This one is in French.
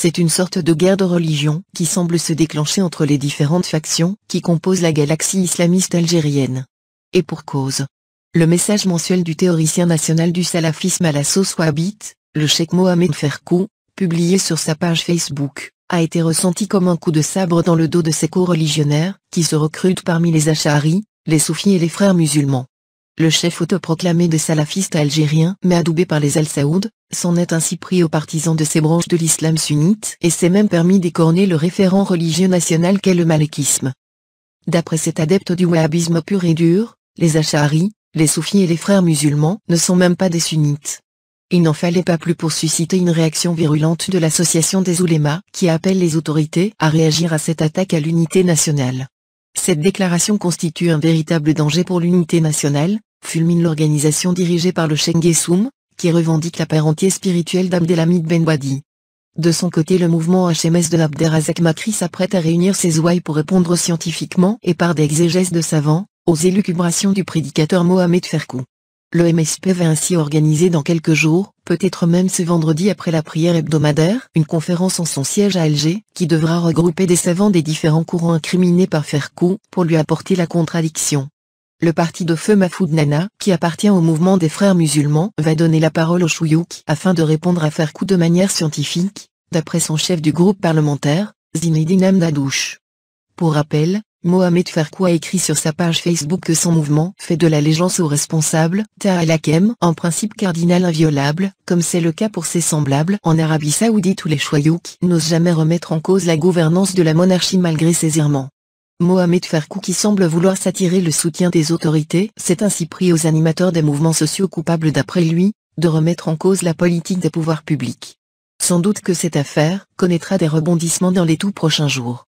C'est une sorte de guerre de religion qui semble se déclencher entre les différentes factions qui composent la galaxie islamiste algérienne. Et pour cause. Le message mensuel du théoricien national du salafisme à la sauce wahhabite, le cheikh Mohamed Ferkou, publié sur sa page Facebook, a été ressenti comme un coup de sabre dans le dos de ces co-religionnaires, qui se recrutent parmi les Ash'ari, les soufis et les frères musulmans. Le chef autoproclamé des salafistes algériens, mais adoubé par les Al-Saoud, s'en est ainsi pris aux partisans de ces branches de l'islam sunnite et s'est même permis d'écorner le référent religieux national qu'est le malikisme. D'après cet adepte du wahhabisme pur et dur, les Ash'ari, les soufis et les frères musulmans ne sont même pas des sunnites. Il n'en fallait pas plus pour susciter une réaction virulente de l'association des oulémas qui appelle les autorités à réagir à cette attaque à l'unité nationale. Cette déclaration constitue un véritable danger pour l'unité nationale, fulmine l'organisation dirigée par le cheikh Guessoum, qui revendique la parenté spirituelle d'Abdelhamid Ben Wadi. De son côté, le mouvement HMS de Abderrazak Makri s'apprête à réunir ses ouailles pour répondre scientifiquement et par des exégèses de savants, aux élucubrations du prédicateur Mohamed Ferkou. Le MSP va ainsi organiser dans quelques jours, peut-être même ce vendredi après la prière hebdomadaire, une conférence en son siège à Alger, qui devra regrouper des savants des différents courants incriminés par Ferkou, pour lui apporter la contradiction. Le parti de feu Mahfoud Nana, qui appartient au mouvement des frères musulmans, va donner la parole au Chouyouk afin de répondre à Ferkou de manière scientifique, d'après son chef du groupe parlementaire, Zinedine Amdadouche. Pour rappel, Mohamed Ferkou a écrit sur sa page Facebook que son mouvement fait de l'allégeance aux responsables, Ta'a al-Hakem, un principe cardinal inviolable, comme c'est le cas pour ses semblables en Arabie Saoudite où les Chouyouk n'osent jamais remettre en cause la gouvernance de la monarchie malgré ses errements. Mohamed Ferkou, qui semble vouloir s'attirer le soutien des autorités, s'est ainsi pris aux animateurs des mouvements sociaux coupables d'après lui, de remettre en cause la politique des pouvoirs publics. Sans doute que cette affaire connaîtra des rebondissements dans les tout prochains jours.